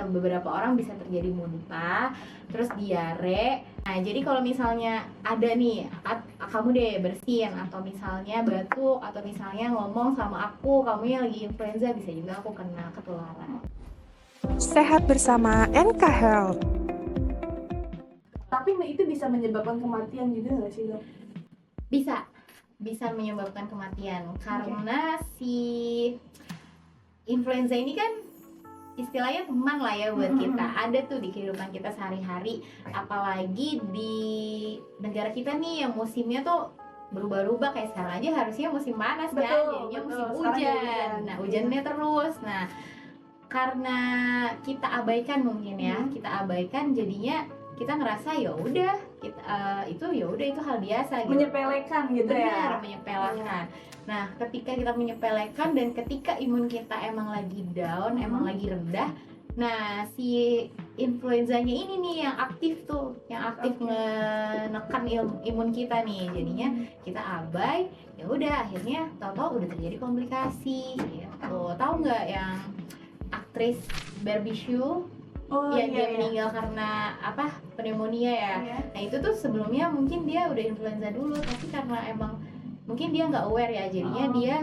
beberapa orang bisa terjadi muntah, terus diare. Nah, jadi kalau misalnya ada nih, kamu deh bersin, atau misalnya batuk, atau misalnya ngomong sama aku, kamu yang lagi influenza, bisa juga aku kena ketularan. Sehat bersama NK Health. Tapi itu bisa menyebabkan kematian juga nggak sih, Dok? Bisa menyebabkan kematian karena si influenza ini kan istilahnya teman lah ya buat kita, ada tuh di kehidupan kita sehari-hari, apalagi di negara kita nih yang musimnya tuh berubah-ubah. Kayak sekarang aja harusnya musim panas kan, jadinya musim hujan. Nah, hujannya terus. Nah, karena kita abaikan mungkin ya, kita abaikan, jadinya kita ngerasa ya udah itu hal biasa gitu. Menyepelekan gitu. Benar, menyepelekan. Nah, ketika kita menyepelekan dan ketika imun kita emang lagi down, emang lagi rendah, nah si influenzanya ini nih yang aktif tuh, yang aktif menekan imun kita nih, jadinya kita abai, ya udah akhirnya tahu-tahu udah terjadi komplikasi gitu. Tahu nggak yang aktris Barbie Hsu yang dia meninggal karena pneumonia ya? Nah, itu tuh sebelumnya mungkin dia udah influenza dulu, tapi karena emang mungkin dia nggak aware ya, jadinya dia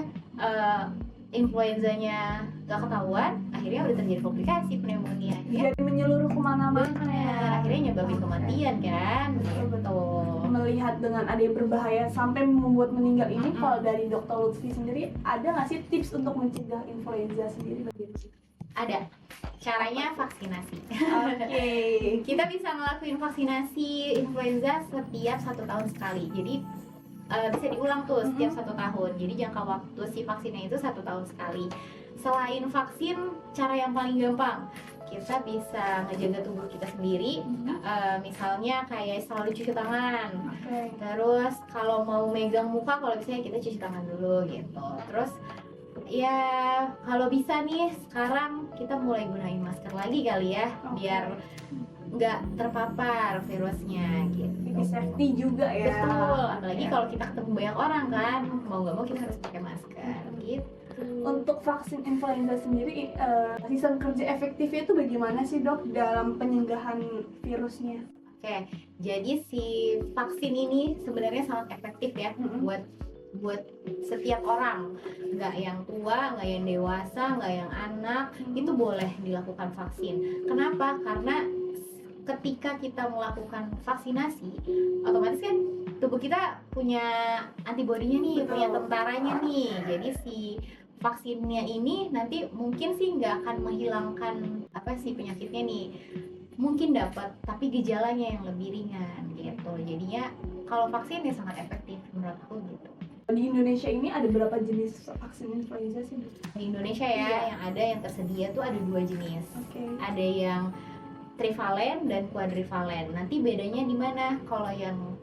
influenzanya nggak ketahuan, akhirnya udah terjadi komplikasi pneumonia ya. Jadi menyeluruh kemana-mana ya. Akhirnya nyebabin kematian kan. Betul. Melihat dengan ada yang berbahaya sampai membuat meninggal ini, kalau dari Dr. Lutfi sendiri ada nggak sih tips untuk mencegah influenza sendiri bagaimana? Ada. Caranya vaksinasi. Oke. Kita bisa ngelakuin vaksinasi influenza setiap 1 tahun sekali. Jadi bisa diulang tuh setiap 1 tahun. Jadi jangka waktu si vaksinnya itu 1 tahun sekali. Selain vaksin, cara yang paling gampang, kita bisa ngejaga tubuh kita sendiri. Misalnya kayak selalu cuci tangan. Terus kalau mau megang muka, kalau misalnya kita cuci tangan dulu gitu. Terus ya kalau bisa nih sekarang kita mulai gunain masker lagi kali ya, biar nggak terpapar virusnya gitu. Ini safety juga ya. Betul, apalagi kalau kita ketemu banyak orang kan, mau nggak mau kita harus pakai masker gitu. Untuk vaksin influenza sendiri, sistem kerja efektifnya itu bagaimana sih, Dok, dalam pencegahan virusnya? Oke, jadi si vaksin ini sebenarnya sangat efektif ya buat setiap orang, nggak yang tua, nggak yang dewasa, nggak yang anak, itu boleh dilakukan vaksin. Kenapa? Karena ketika kita melakukan vaksinasi, otomatis kan tubuh kita punya antibodinya nih, punya tentaranya nih. Jadi si vaksinnya ini nanti mungkin sih nggak akan menghilangkan penyakitnya nih, mungkin dapat, tapi gejalanya yang lebih ringan gitu. Jadinya kalau vaksin ya sangat efektif menurut aku gitu. Di Indonesia ini ada berapa jenis vaksin influenza sih? Di Indonesia ya, yang ada yang tersedia tuh ada 2 jenis. Ada yang trivalen dan quadrivalen. Nanti bedanya di mana? Kalau yang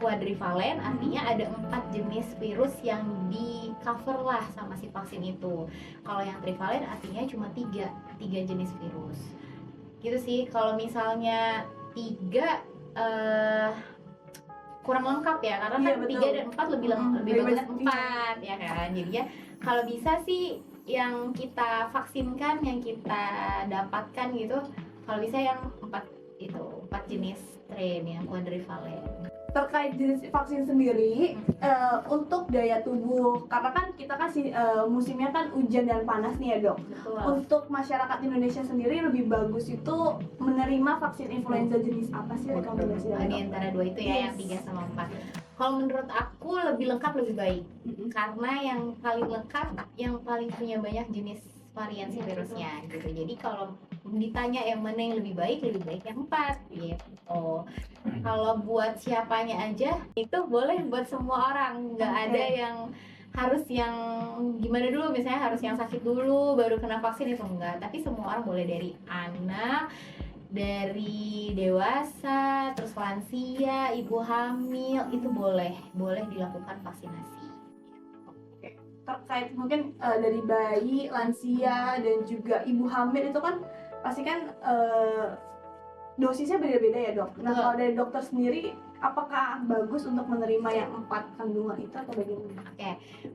quadrivalen artinya ada 4 jenis virus yang di cover lah sama si vaksin itu. Kalau yang trivalen artinya cuma 3 jenis virus. Gitu sih. Kalau misalnya 3 kurang lengkap ya, karena kan 3 dan 4 lebih bagus 4 ya kan. Jadi ya kalau bisa sih yang kita vaksinkan, yang kita dapatkan gitu, kalau bisa yang 4 jenis strain yang quadrivalen. Terkait jenis vaksin sendiri, untuk daya tubuh, karena kan kita kasih musimnya kan hujan dan panas nih ya, Dok. Betul. Untuk masyarakat Indonesia sendiri lebih bagus itu menerima vaksin influenza jenis apa sih rekomendasi dari Di antara 2 itu ya, yang 3 sama 4. Kalau menurut aku lebih lengkap lebih baik. Karena yang paling lengkap, yang paling punya banyak jenis variasi virusnya gitu. Jadi kalau ditanya yang mana yang lebih baik yang 4 gitu. Kalau buat siapanya aja itu boleh buat semua orang, nggak ada yang harus yang gimana dulu, misalnya harus yang sakit dulu baru kena vaksin, itu enggak. Tapi semua orang boleh, dari anak, dari dewasa, terus lansia, ibu hamil, itu boleh dilakukan vaksinasi. Terkait mungkin dari bayi, lansia, dan juga ibu hamil itu kan pasti kan dosisnya beda-beda ya, Dok. Nah, kalau dari dokter sendiri apakah bagus untuk menerima yang 4 kandungan itu atau bagaimana? Oke,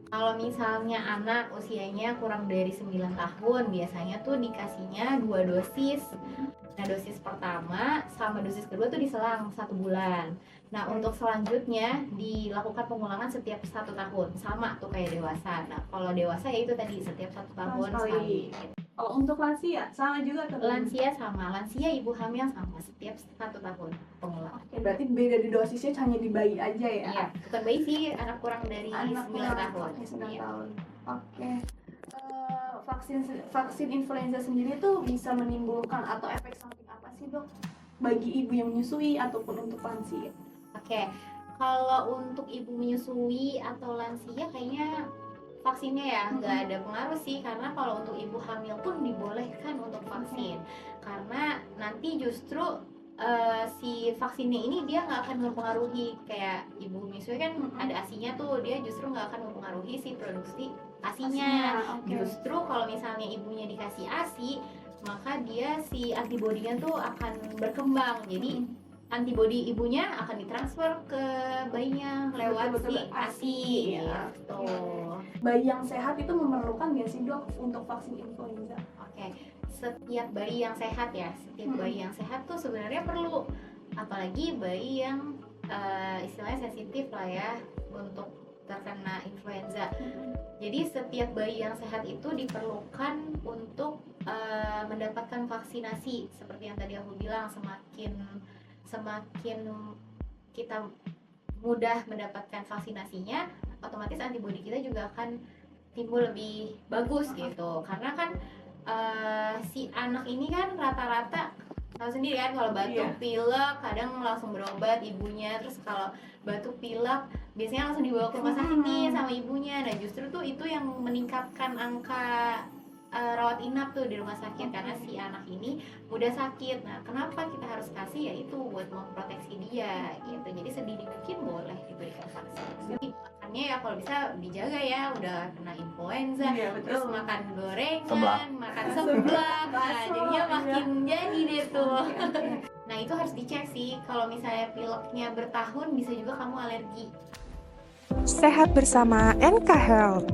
kalau misalnya anak usianya kurang dari 9 tahun, biasanya tuh dikasihnya 2 dosis. Nah, dosis pertama sama dosis kedua tuh diselang 1 bulan. Nah, untuk selanjutnya dilakukan pengulangan setiap 1 tahun, sama tuh kayak dewasa. Nah, kalau dewasa ya itu tadi setiap 1 tahun sekali. Kalau untuk lansia sama juga atau bagaimana? Lansia sama, lansia ibu hamil sama setiap 1 tahun pengulangan. Oke, berarti beda di dosisnya hanya di bayi aja ya? Iya, bukan bayi sih, anak kurang dari Anak 9 tahun. Oke, 9 Iya. tahun. Oke. Vaksin influenza sendiri tuh bisa menimbulkan atau efek samping apa sih dok? Bagi ibu yang menyusui ataupun untuk lansia? Oke, kalau untuk ibu menyusui atau lansia kayaknya vaksinnya ya nggak ada pengaruh sih, karena kalau untuk ibu hamil pun dibolehkan untuk vaksin, karena nanti justru si vaksinnya ini dia nggak akan mempengaruhi kayak ibu menyusui kan ada asinya tuh, dia justru nggak akan mempengaruhi si produksi asinya. Oke. Justru kalau misalnya ibunya dikasih asi, maka dia si antibodinya tuh akan berkembang, jadi antibodi ibunya akan ditransfer ke bayinya lewat Betul-betul si asi ya. gitu. Bayi yang sehat itu memerlukan nggak sih dok untuk vaksin influenza? Oke, setiap bayi yang sehat ya, setiap bayi yang sehat tuh sebenarnya perlu, apalagi bayi yang istilahnya sensitif lah ya untuk terkena influenza. Jadi setiap bayi yang sehat itu diperlukan untuk mendapatkan vaksinasi. Seperti yang tadi aku bilang, semakin kita mudah mendapatkan vaksinasinya, otomatis antibodi kita juga akan timbul lebih bagus gitu. Karena kan si anak ini kan rata-rata tahu sendiri kan, kalau batuk pilek kadang langsung berobat ibunya, terus kalau batuk pilek biasanya langsung dibawa ke rumah sakit nih sama ibunya. Nah, justru tuh itu yang meningkatkan angka rawat inap tuh di rumah sakit, karena si anak ini mudah sakit. Nah, kenapa kita harus kasih? Ya itu buat memproteksi dia gitu. Jadi sedini mungkin boleh diberikan vaksin. Jadi makannya ya kalau bisa dijaga ya, udah kena influenza, Iya, betul. terus makan gorengan, Seblak. makan seblak, nah Bakso, jadinya iya. makin jadi deh tuh. Nah, itu harus dicek sih, kalau misalnya pileknya bertahun bisa juga kamu alergi. Sehat bersama NK Health.